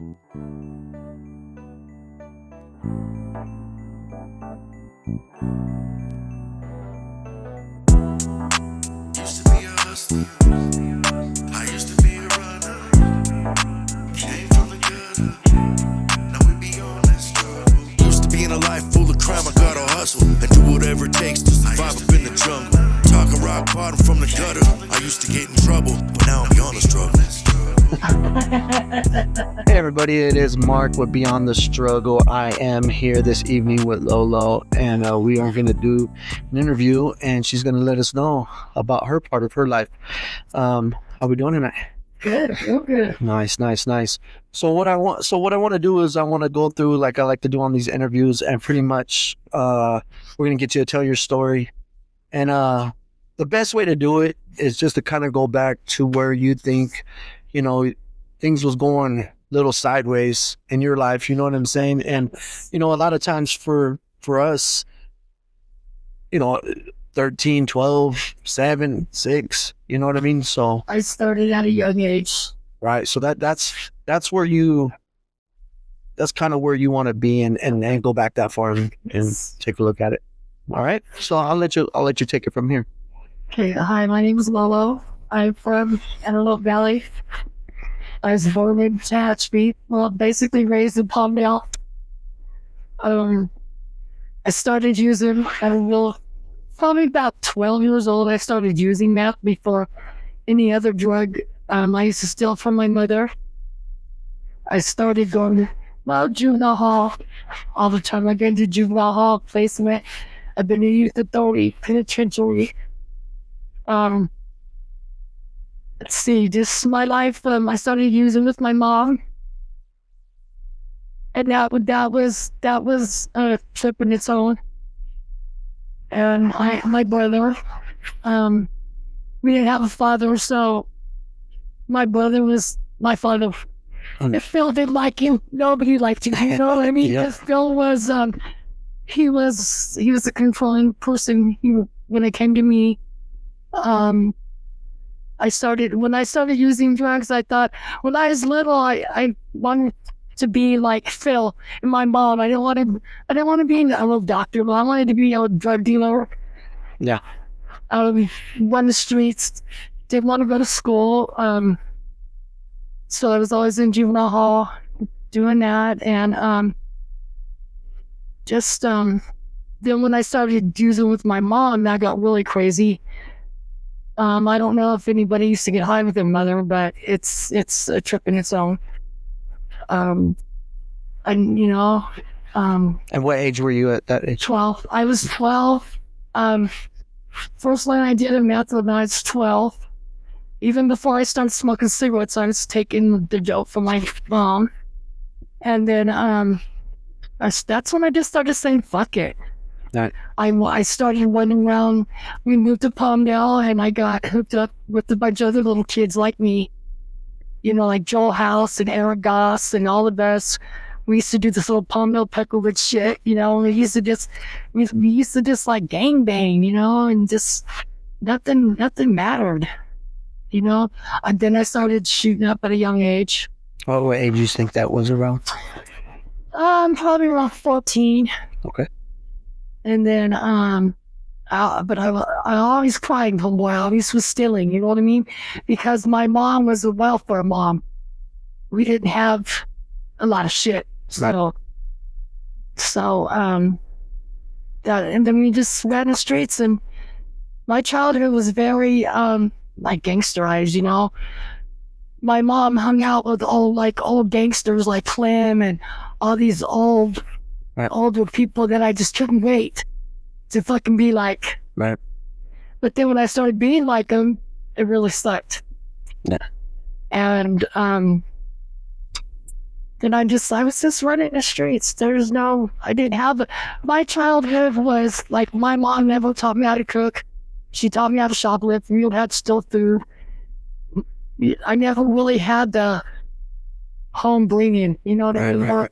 Used to be a hustler. I used to be a runner. Came from the gutter. Now we be on that struggle. Used to be in a life full of crime. I gotta hustle and do whatever it takes to survive up in the jungle. Talking rock bottom from the gutter. I used to get in trouble, but now I'm beyond the struggle. Hey everybody, it is Mark with Beyond the Struggle. I am here this evening with LoLo, and we are going to do an interview, and she's going to let us know about her part of her life. How we doing tonight? Good, real good. Nice. So what I want to do is I want to go through, like I like to do on these interviews, and pretty much we're going to get you to tell your story. And the best way to do it is just to kind of go back to where you think, you know, things was going a little sideways in your life, you know what I'm saying? And, you know, a lot of times for us, you know, 13, 12, 7, 6, you know what I mean? So I started at a young age. right. So that's where that's kind of where you want to be and go back that far and take a look at it. All right. So I'll let you take it from here. Okay, hi, my name is LoLo. I'm from Antelope Valley. I was born in Tehachapi. Well, basically raised in Palmdale. I started using, probably about 12 years old, I started using meth before any other drug. I used to steal from my mother. I started going to juvenile hall all the time. I've been to juvenile hall placement. I've been to youth authority, penitentiary. Let's see, just my life. I started using with my mom, and that was a trip in its own. And my brother, we didn't have a father, so my brother was my father. If Phil didn't like him, nobody liked him. You know what I mean? Yeah. Because Phil was, he was a controlling person. When it came to me, when I started using drugs, I thought when I was little, I wanted to be like Phil and my mom. I didn't want to be a little doctor, but I wanted to be a drug dealer. Yeah. Run the streets. Didn't want to go to school. So I was always in juvenile hall doing that. And then when I started using with my mom, that got really crazy. I don't know if anybody used to get high with their mother, but it's a trip in its own. And what age were you at that age? 12. I was 12. First line I did a meth when I was 12. Even before I started smoking cigarettes, I was taking the dope from my mom. And then that's when I just started saying, fuck it. Right. I started running around. We moved to Palmdale, and I got hooked up with a bunch of other little kids like me. You know, like Joel House and Eric Goss and all of us. We used to do this little Palmdale Peckerwood shit, you know. We used to just like gang bang, you know, and just nothing mattered, you know. And then I started shooting up at a young age. What age do you think that was around? Probably around 14. Okay. And then, but I always cried, homeboy. I always was stealing, you know what I mean? Because my mom was a welfare mom. We didn't have a lot of shit. So, and then we just ran the streets, and my childhood was very, like gangsterized, you know? My mom hung out with old gangsters like Clem and all these older people that I just couldn't wait to fucking be like. Right. But then when I started being like them, it really sucked. Yeah. And then I was just running the streets. My childhood was like, my mom never taught me how to cook. She taught me how to shoplift. We had to steal food. I never really had the home bringing, you know what I mean? Right.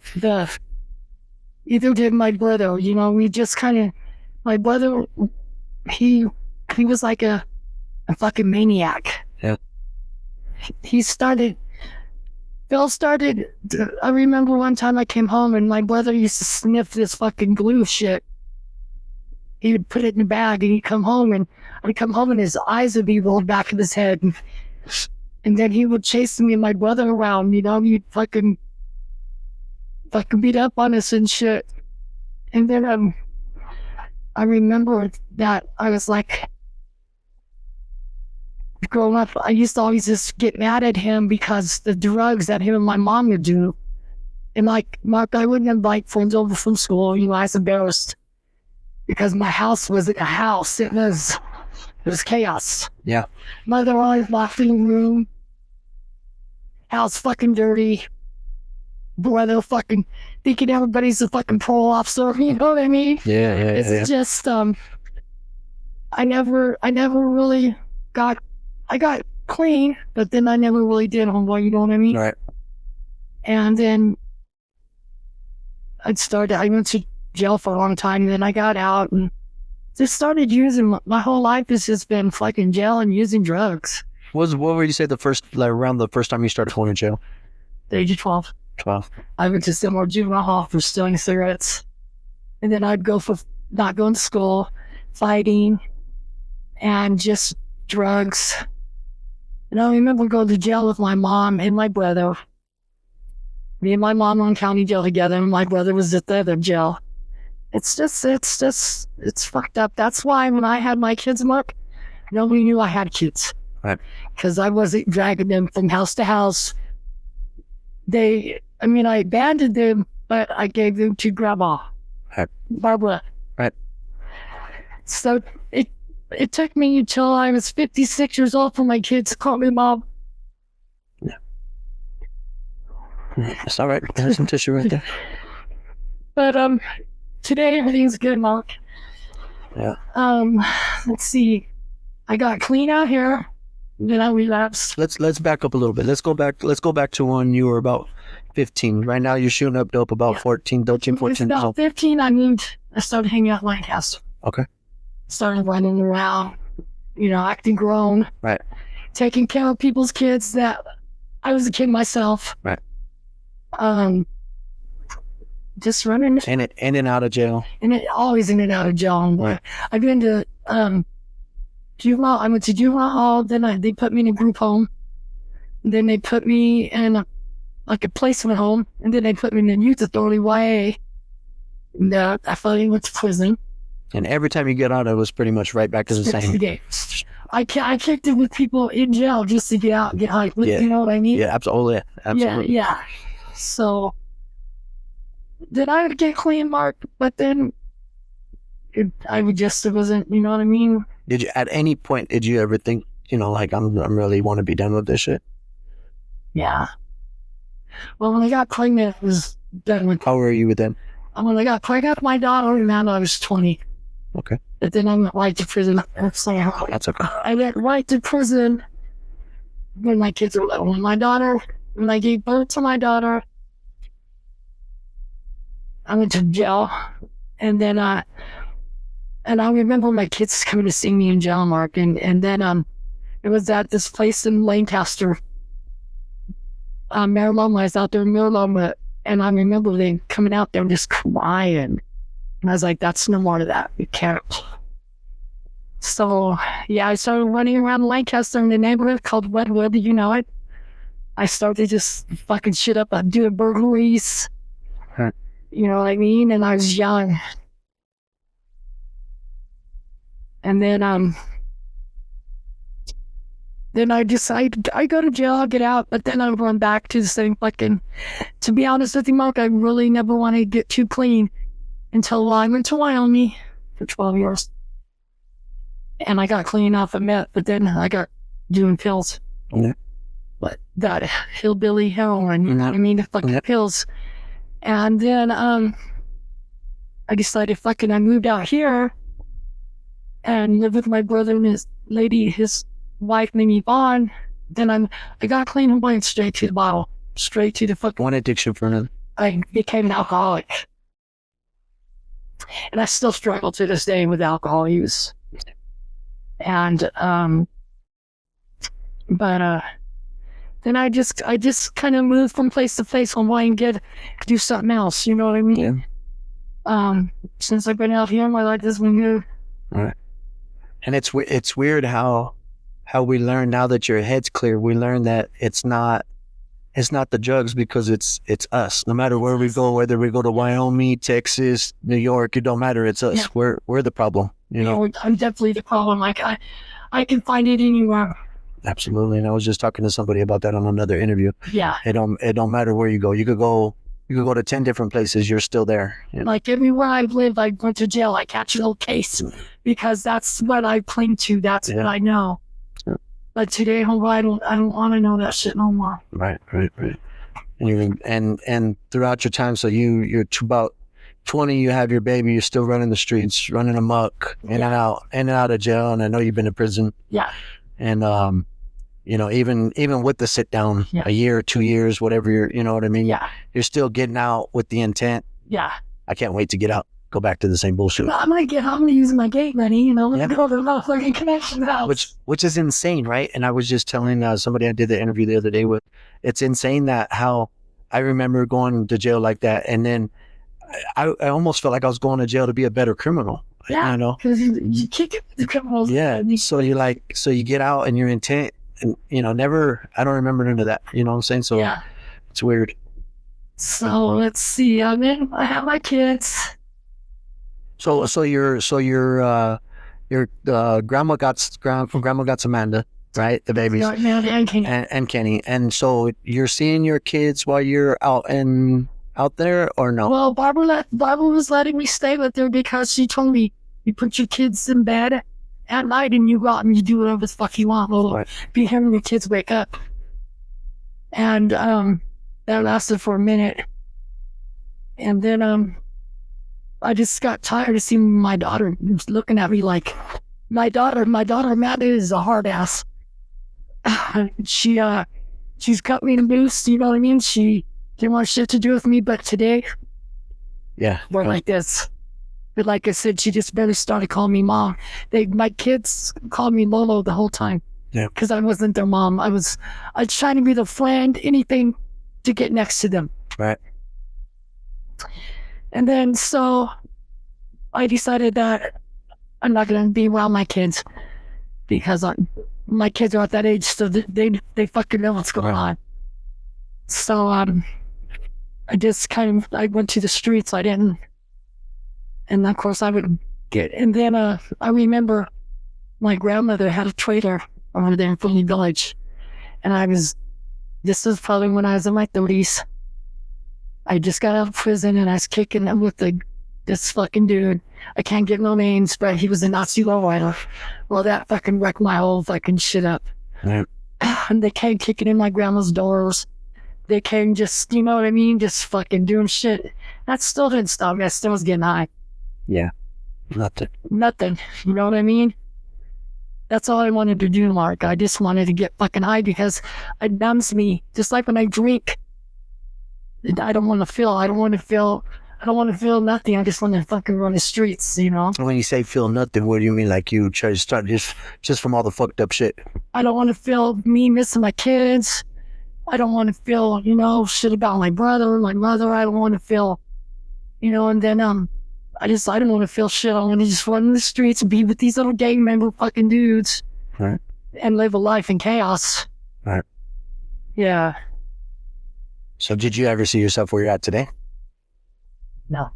Either did my brother, you know, we just kind of, my brother, he was like a fucking maniac. Yeah. He started Phil started, I remember one time I came home and my brother used to sniff this fucking glue shit. He would put it in a bag and he'd come home and I'd come home and his eyes would be rolled back in his head. And then he would chase me and my brother around, you know, he'd fucking beat up on us and shit. And then I remember that I was like, growing up, I used to always just get mad at him because the drugs that him and my mom would do. And like, Mark, I wouldn't invite friends over from school, you know, I was embarrassed. Because my house wasn't a house, it was chaos. Yeah. Mother always locked in the room. House fucking dirty. Brother fucking thinking everybody's a fucking parole officer, you know what I mean? Yeah. It's just, I never really I got clean, but then I never really did homework, you know what I mean? Right. And then I went to jail for a long time, and then I got out and just started using, my whole life has just been fucking jail and using drugs. What would you say around the first time you started going to jail? The age of 12. 12. I went to Seymour Juvenile Hall for stealing cigarettes. And then I'd go for not going to school, fighting, and just drugs. And I remember going to jail with my mom and my brother. Me and my mom were in county jail together, and my brother was at the other jail. It's fucked up. That's why when I had my kids, Mark, nobody knew I had kids. Right. Because I wasn't dragging them from house to house. I abandoned them, but I gave them to Grandma. Right. Barbara. Right. So it took me until I was 56 years old for my kids to call me mom. Yeah. It's all right. There's some tissue right there. But today everything's good, Mark. Yeah. Let's see. I got clean out here. Then I relapsed. Let's back up a little bit. Let's go back to when you were about 15. Right now you're shooting up dope about 14 years About old. 15, I started hanging out in Lancaster. Okay. Started running around, you know, acting grown. Right. Taking care of people's kids that I was a kid myself. Right. Just running. In and out of jail. Always in and out of jail. Right. I've been to juvenile. I went to juvenile hall. Then they put me in a group home. Then they put me in a placement home. And then they put me in a youth authority, YA. And I finally went to prison. And every time you get out, it was pretty much right back to the same. I kicked it with people in jail just to get out and get high. Yeah. You know what I mean? Yeah, absolutely. Absolutely. Yeah. So then I would get clean, Mark, but then it wasn't, you know what I mean? At any point, did you ever think, you know, like, I'm really want to be done with this shit? Yeah. Well, when I got pregnant, it was done with. How were you then? When I got pregnant with my daughter, man, I was 20. Okay. But then I went right to prison. That's okay. I went right to prison when my kids were little. When I gave birth to my daughter, I went to jail. And then I remember my kids coming to see me in jail, Mark. And then it was at this place in Lancaster. Maryland, I was out there in Maryland, and I remember them coming out there and just crying. And I was like, that's no more of that. You can't. So, yeah, I started running around Lancaster in a neighborhood called Wetwood, you know it. I started just fucking shit up, doing burglaries. Huh. You know what I mean? And I was young. And then I decided I go to jail, I'll get out, but then I run back to the same fucking. To be honest with you, Mark, I really never wanted to get too clean until I went to Wyoming for 12 years. And I got clean off of meth, but then I got doing pills. Yeah. But that hillbilly heroin, you know what I mean? The fucking pills. And then I decided I moved out here and lived with my brother and his wife named Yvonne. Then I got clean and went straight to the bottle. Straight to the fucking. One addiction for another. I became an alcoholic. And I still struggle to this day with alcohol use. And then I just kind of moved from place to place on why and do something else. You know what I mean? Yeah. Since I've been out here, my life has been good. Right. And it's weird how we learn now that your head's clear. We learn that it's not the drugs because it's us. No matter where we go, whether we go to Wyoming, Texas, New York, it don't matter. It's us. Yeah. We're the problem. You know. I'm definitely the problem. Like I can find it anywhere. Absolutely. And I was just talking to somebody about that on another interview. Yeah. It don't matter where you go. You could go to 10 different places. You're still there. You know? Like everywhere I've lived, I went to jail. I catch an old case because that's what I cling to. That's what I know. Yeah. But today, I don't want to know that shit no more. Right. And throughout your time, so you're about 20, you have your baby, you're still running the streets, running amok, in and out of jail. And I know you've been to prison. Yeah. And you know, even with the sit down, a year, 2 years, whatever you know what I mean? Yeah. You're still getting out with the intent. Yeah. I can't wait to get out, go back to the same bullshit. I'm gonna use my gate money, you know, go to the motherfucking connection house. Which is insane, right? And I was just telling somebody I did the interview the other day with, it's insane that how I remember going to jail like that, and then I almost felt like I was going to jail to be a better criminal. Yeah, you know, because you kick the criminals. Yeah, so you get out and your intent, and you know, I don't remember none of that. You know what I'm saying? So yeah, it's weird. So let's see. I have my kids. So your grandma got Amanda, right? The babies. Yeah, Amanda and Kenny. And Kenny. And so you're seeing your kids while you're out there, or no? Well, Barbara was letting me stay with her because she told me, you put your kids in bed at night and you go out and you do whatever the fuck you want. Well, be having your kids wake up. And that lasted for a minute. And then I just got tired of seeing my daughter looking at me like, my daughter Amanda is a hard ass. She's cut me loose, you know what I mean? She didn't want shit to do with me, but today, we're like this. But like I said, she just barely started calling me mom. My kids called me LoLo the whole time. Yeah. Because I wasn't their mom. I was trying to be the friend, anything to get next to them. Right. And then so I decided that I'm not going to be around my kids because my kids are at that age, so they fucking know what's going on. So I just I went to the streets. I didn't, and of course I would get. And then I remember my grandmother had a trailer over there in Philly Village, and this was probably when I was in my 30s. I just got out of prison and I was kicking it with this fucking dude. I can't get no names, but he was a Nazi lowrider. Well, that fucking wrecked my whole fucking shit up. Right. And they came kicking in my grandma's doors. They came just, you know what I mean? Just fucking doing shit. That still didn't stop me. I still was getting high. Yeah. Nothing. You know what I mean? That's all I wanted to do, Mark. I just wanted to get fucking high because it numbs me. Just like when I drink, I don't want to feel nothing. I just want to fucking run the streets, you know? When you say feel nothing, what do you mean? Like you try to start just from all the fucked up shit? I don't want to feel me missing my kids. I don't want to feel, you know, shit about my brother, my mother. I don't want to feel, you know, and then, I don't want to feel shit. I want to just run the streets and be with these little gang member fucking dudes. Right. And live a life in chaos. Right. Yeah. So did you ever see yourself where you're at today? No.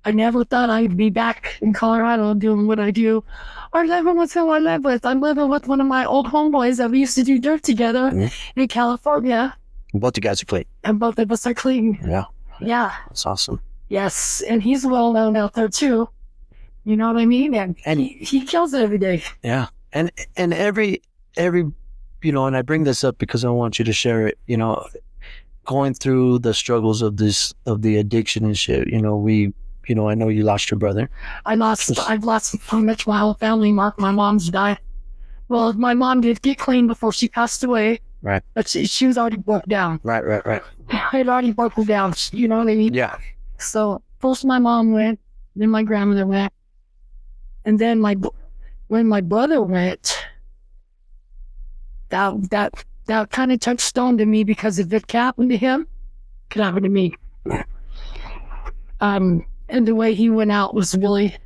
I never thought I'd be back in Colorado doing what I do, or living with who I live with. I'm living with one of my old homeboys that we used to do dirt together in California. Both you guys are clean. And both of us are clean. Yeah. Yeah. That's awesome. Yes, and he's well known out there too. You know what I mean? And he kills it every day. Yeah. And every you know, and I bring this up because I want you to share it, you know, going through the struggles of the addiction and shit, you know, I know you lost your brother. I've lost pretty much my whole family, Mark. My mom's died. Well, my mom did get clean before she passed away. Right. But she was already broke down. Right. I had already broken down, you know what I mean? Yeah. So first my mom went, then my grandmother went, and then when my brother went, that kind of touched stone to me, because if it happened to him, it could happen to me. And the way he went out was really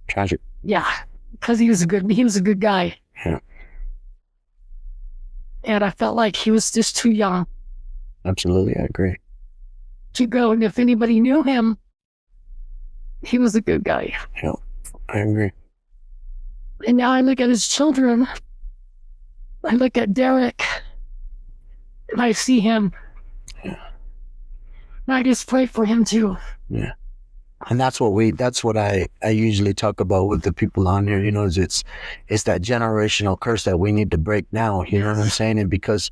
Tragic. yeah, because he was a good guy. Yeah. And I felt like he was just too young Absolutely, I agree. to go. And if anybody knew him, he was a good guy. Yeah, I agree. And now I look at his children. I look at Derek, and I see him. Yeah. And I just pray for him too. Yeah. And that's what I usually talk about with the people on here, you know, is it's that generational curse that we need to break now, you know what I'm saying? And because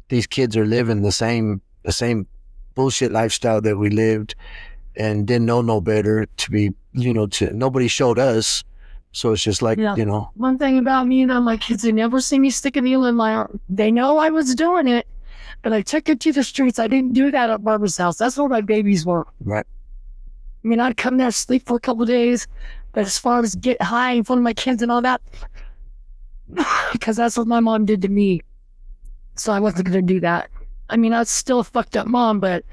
these kids are living the same bullshit lifestyle that we lived and didn't know no better, to be, you know, nobody showed us. So it's just like, Yeah. you know. One thing about me and my kids, they never see me stick a needle in my arm. They know I was doing it, but I took it to the streets. I didn't do that at Barbara's house. That's where my babies were. Right. I mean, I'd come there, sleep for a couple of days, but as far as get high in front of my kids and all that, because that's what my mom did to me. So I wasn't going to do that. I mean, I was still a fucked up mom, but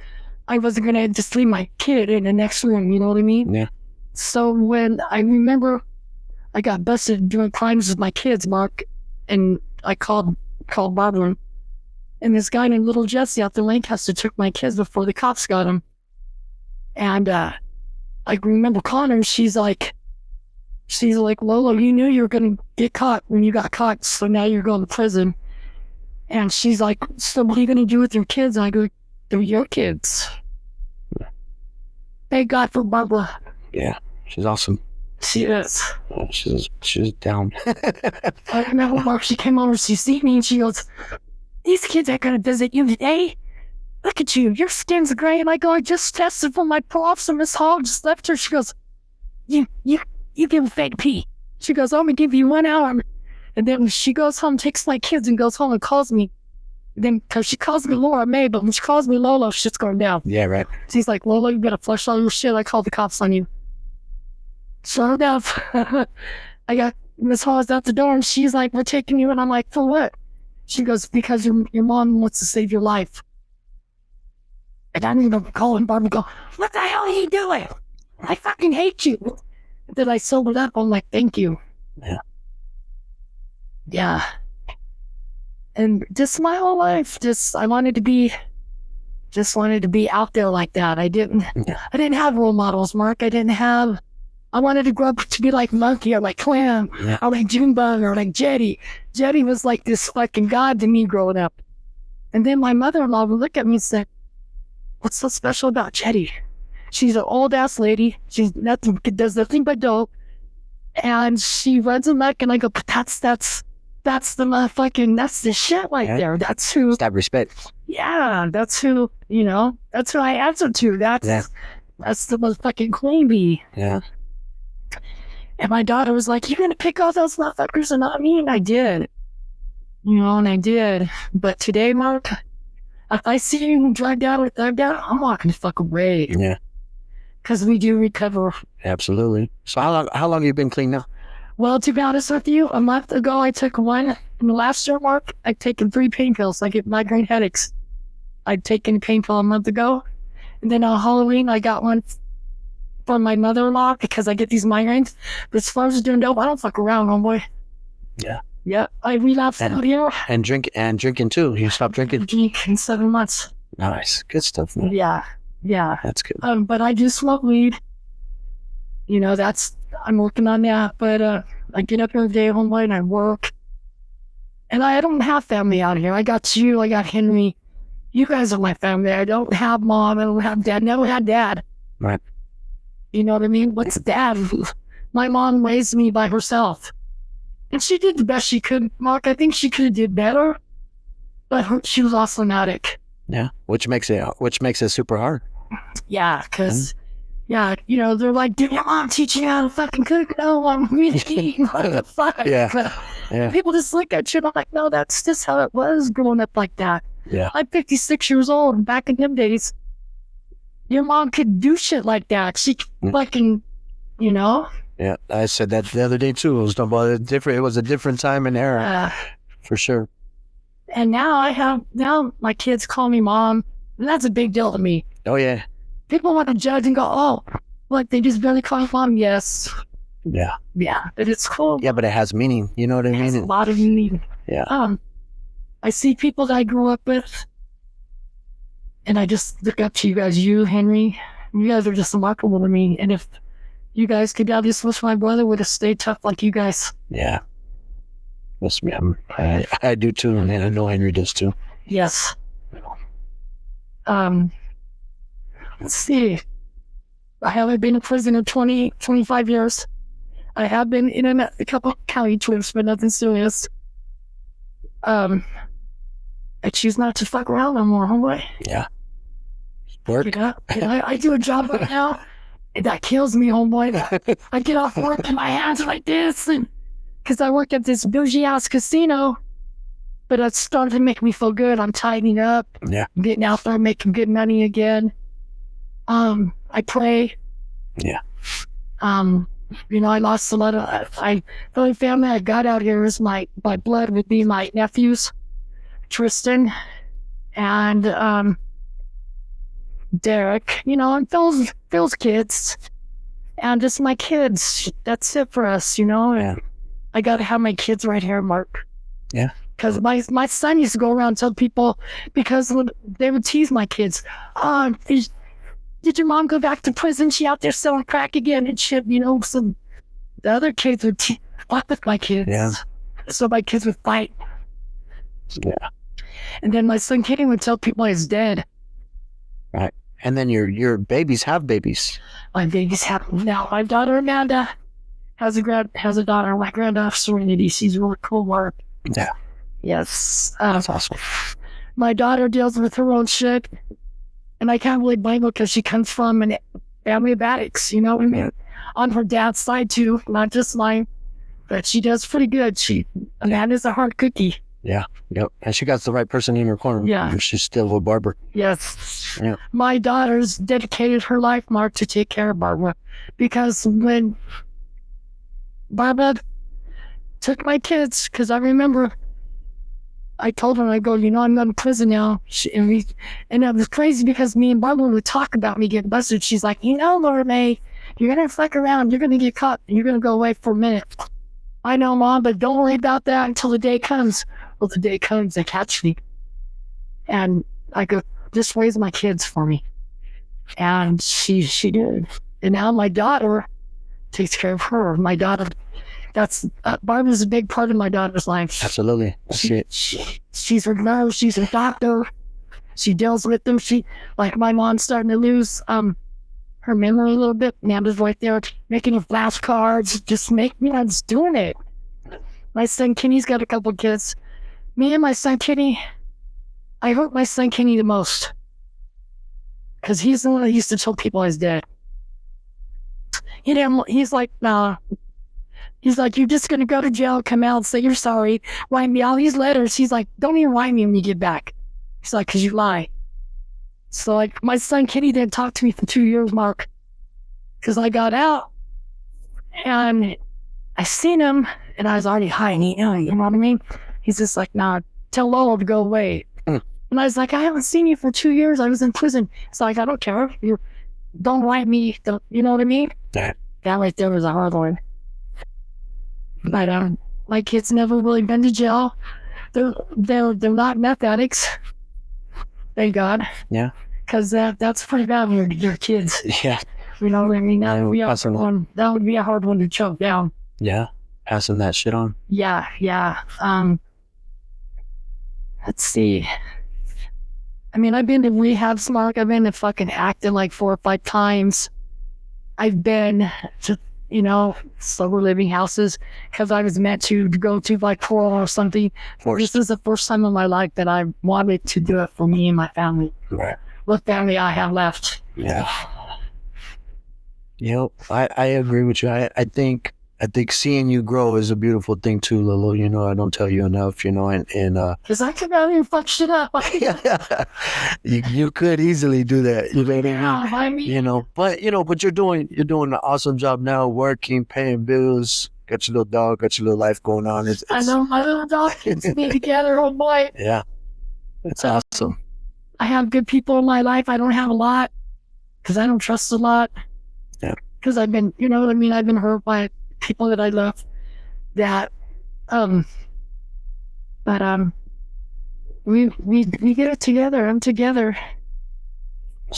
I wasn't going to just leave my kid in the next room, you know what I mean? Yeah. So when I remember I got busted doing crimes with my kids, Mark, and I called Barbara, and this guy named Little Jesse out the Lancaster took my kids before the cops got him. And I remember calling her, and she's like, Lolo, you knew you were going to get caught when you got caught, so now you're going to prison. And she's like, so what are you going to do with your kids? And I go, they're your kids. Thank God for Barbara. Yeah. She's awesome. She is. She's down. I remember, Mark, she came over, she see me, and she goes, these kids are going to visit you today. Look at you, your skin's gray. And I go, I just tested for my profs, and Miss Hall just left her. She goes, you give a fake pee. She goes, I'm going to give you 1 hour. And then when she goes home, takes my kids and goes home and calls me. Then, because she calls me Laura May, but when she calls me Lolo, shit's going down. Yeah, right. She's like, Lolo, you better flush all your shit. I called the cops on you. Sure enough, I got Miss Hall's out the door, and she's like, we're taking you. And I'm like, for what? She goes, because your mom wants to save your life. And I didn't even call him, Barbara, go, what the hell are you doing? I fucking hate you. And then I sobered up. I'm like, thank you. Yeah. Yeah. And just my whole life, I wanted to be out there like that. I didn't have role models, Mark. I wanted to grow up to be like Monkey or like Clam or like Junebug or like Jetty. Jetty was like this fucking god to me growing up. And then my mother-in-law would look at me and say, what's so special about Jetty? She's an old ass lady. She's does nothing but dope. And she runs amok, and I go, but that's the motherfucking, that's the shit right there. That's who. It's that respect. Yeah, that's who, you know, that's who I answer to. That's the motherfucking queen bee. Yeah. And my daughter was like, you're going to pick all those motherfuckers and not me? And I did. You know, and I did. But today, Mark, if I see you drive down or thug down, I'm walking the fuck away. Yeah. Because we do recover. Absolutely. So how long have you been clean now? Well, to be honest with you, a month ago, I took one. In the last year, Mark, I've taken 3 pain pills. I get migraine headaches. I'd taken a pain pill a month ago. And then on Halloween, I got one from my mother-in-law because I get these migraines. But as far as doing dope, I don't fuck around, homeboy. Yeah. Yeah, I relapsed out here. And drinking too. You stopped drinking? Drink in 7 months. Nice. Good stuff, man. Yeah. That's good. But I do smoke weed. You know, I'm working on that. But I get up every day, homeboy, and I work. And I don't have family out here. I got you, I got Henry. You guys are my family. I don't have mom, I don't have dad. Never had dad. Right. You know what I mean? What's dad? My mom raised me by herself. And she did the best she could, Mark. I think she could have did better. But she was also an addict. Yeah. Which makes it super hard. Yeah, because, you know, they're like, did your mom teach you how to fucking cook? No, I'm really what the fuck? Yeah. People just look at you and I'm like, no, that's just how it was growing up like that. Yeah. I'm 56 years old, and back in them days, your mom could do shit like that. She fucking, you know? Yeah, I said that the other day too. It was a different time and era, for sure. And now my kids call me mom, and that's a big deal to me. Oh yeah. People want to judge and go, oh, like they just barely call me mom. Yes. Yeah. Yeah, but it's cool. Yeah, but it has meaning. You know what I It has a mean? lot of meaning. Yeah. I see people that I grew up with, and I just look up to you guys. You, Henry, you guys are just remarkable to me. And if you guys could, I just wish my brother would have stayed tough like you guys. Yeah. Yes, ma'am. I do too, and I know Henry does too. Yes. Let's see. I haven't been in prison in 25 years. I have been in a couple county trips, but nothing serious. I choose not to fuck around no more, homeboy. Yeah. Work. You know, I do a job right now, and that kills me, homeboy. I get off work and my hands are like this, and because I work at this bougie ass casino, but it's starting to make me feel good. I'm tightening up. Yeah. I'm getting out there, making good money again. I pray. Yeah. You know, I lost a lot of. The only family I got out here is my blood would be my nephews, Tristan, and Derek. You know, and Phil's kids, and just my kids. That's it for us. You know. Yeah. I gotta have my kids right here, Mark. Yeah. Because my son used to go around and tell people, because when they would tease my kids, did your mom go back to prison? She out there selling crack again and shit, you know. So the other kids would fuck with my kids. Yeah. So my kids would fight. Yeah. And then my son Kenny would tell people he's dead. Right. And then your babies have babies. My babies have now. My daughter Amanda has a daughter. My granddaughter Serenity. She's really cool, Mark. Yeah. Yes. That's awesome. My daughter deals with her own shit. And I can't really blame her because she comes from a family of addicts, you know what I mean? On her dad's side too, not just mine. But she does pretty good. Amanda's a hard cookie. Yeah. Yep. And she got the right person in her corner. Yeah. She's still with Barbara. Yes. Yeah. My daughter's dedicated her life, Mark, to take care of Barbara. Because when Barbara took my kids, because I remember I told her, I go, you know, I'm not in prison now. And it was crazy because me and Barbara would talk about me getting busted. She's like, you know, Laura May, you're going to fuck around. You're going to get caught. And you're going to go away for a minute. I know, Mom, but don't worry about that until the day comes. Well, the day comes, they catch me. And I go, just raise my kids for me. And she did. And now my daughter takes care of her. My daughter, Barbara's a big part of my daughter's life. Absolutely. She's her nurse. She's her doctor. She deals with them. Like my mom's starting to lose her memory a little bit. Amanda's right there making her flashcards. Just doing it. My son Kenny's got a couple kids. Me and my son Kenny, I hurt my son Kenny the most. Because he's the one that used to tell people he's dead. He's like, nah. He's like, you're just going to go to jail, come out, say you're sorry, write me all these letters. He's like, don't even write me when you get back. He's like, because you lie. So, like, my son Kenny didn't talk to me for 2 years, Mark. Because I got out, and I seen him, and I was already hiding, you know what I mean? He's just like, nah, tell Lolo to go away. And I was like, I haven't seen you for 2 years. I was in prison. It's like, I don't care. Don't write me. You know what I mean? Yeah. That right there was a hard one. But my kids never really been to jail. They're not meth addicts. Thank God. Yeah. Because that's pretty bad when you're kids. Yeah. You know what I mean? That would be a hard one to choke down. Yeah. Passing that shit on. Yeah. Let's see. I mean, I've been to rehab, Mark. I've been to fucking acting like 4 or 5 times. I've been to, sober living houses because I was meant to go to like parole or something. This is the first time in my life that I wanted to do it for me and my family. Right. What family I have left. Yeah. I agree with you. I think seeing you grow is a beautiful thing too, Lolo. I don't tell you enough, and because I could out here and fuck shit up. you could easily do that. I mean, but you're doing an awesome job now, working, paying bills, got your little dog, got your little life going on. I know my little dog keeps me together. Oh boy. Yeah, it's awesome. I have good people in my life. I don't have a lot because I don't trust a lot. Yeah. Because I've been, you know what I mean? I've been hurt by people that I love. That, but we get it together. I'm together.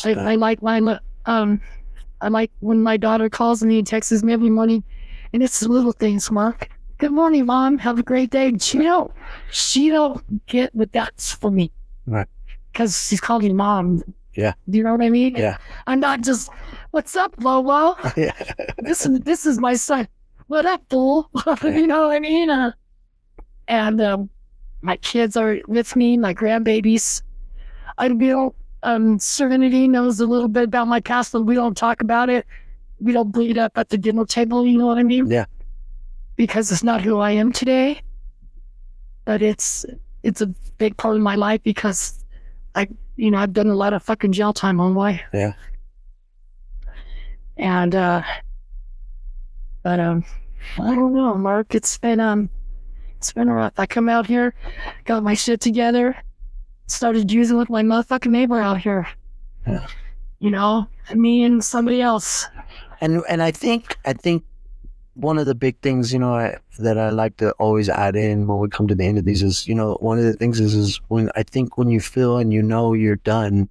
I like my I like when my daughter calls me and texts me every morning, and it's the little things, Mark. Good morning, Mom. Have a great day. She don't get what that's for me. Right. Because she's called me Mom. Yeah. Do you know what I mean? Yeah. I'm not just, what's up, Lolo? Yeah. This is my son. What up, fool? You know what I mean? And my kids are with me, my grandbabies. Serenity knows a little bit about my past, but we don't talk about it. We don't bleed up at the dinner table, you know what I mean? Yeah. Because it's not who I am today. But it's a big part of my life because I've done a lot of fucking jail time on why. Yeah. And but I don't know, Mark. It's been rough. I come out here, got my shit together, started using with my motherfucking neighbor out here. Yeah. You know, me and somebody else. And I think one of the big things, that I like to always add in when we come to the end of these is, one of the things is when you feel and you're done,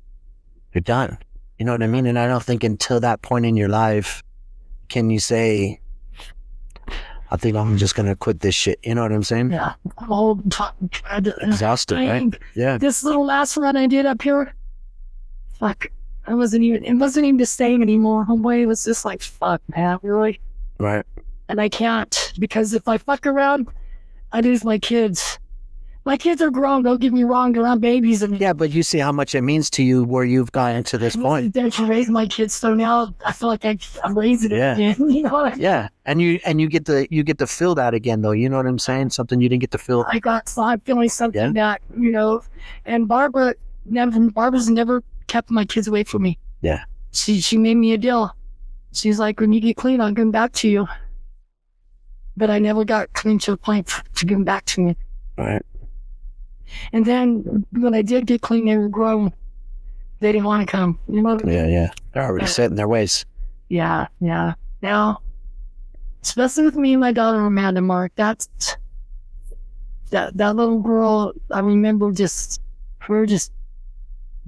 you're done. You know what I mean? And I don't think until that point in your life can you say, I think I'm just going to quit this shit. You know what I'm saying? Yeah. I'm all exhausted, right? Yeah. This little last run I did up here, fuck, it wasn't even the same anymore. Homeboy, it was just like, fuck, man, really? Right. And I can't, because if I fuck around, I lose my kids. My kids are grown, don't get me wrong, they're not babies. And yeah, but you see how much it means to you where you've gotten to this point. I raised my kids, so now I feel like I'm raising it again. You know what I mean? Yeah, and you get to feel that again, though. You know what I'm saying? Something you didn't get to feel. I'm feeling something that, and Barbara's never kept my kids away from me. Yeah. She made me a deal. She's like, when you get clean, I'll give them back to you. But I never got clean to a point to give them back to me. Right. And then when I did get clean, they were grown. They didn't want to come. You know? Yeah. They're already set in their ways. Yeah. Now, especially with me and my daughter Amanda, Mark, that little girl, I remember her just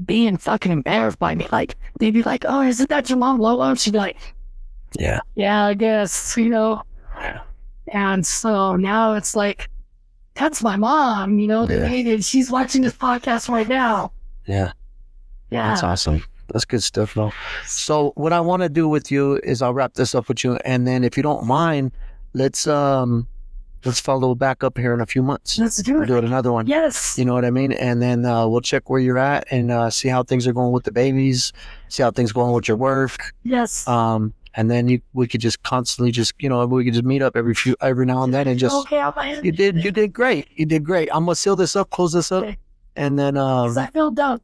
being fucking embarrassed by me. Like, they'd be like, "Oh, isn't that your mom, Lolo?" And she'd be like, "Yeah, I guess, Yeah. And so now it's like, that's my mom, and she's watching this podcast right now. Yeah. That's awesome. That's good stuff, though. So what I want to do with you is I'll wrap this up with you, and then if you don't mind, let's follow back up here in a few months. Let's do it. We'll do it another one. Yes. You know what I mean? And then we'll check where you're at and see how things are going with the babies, see how things are going with your work. Yes. And then we could just constantly we could just meet up every now and then and just. Okay, you did great. You did great. I'm gonna seal this up, close this up, okay. and then I feel dumb.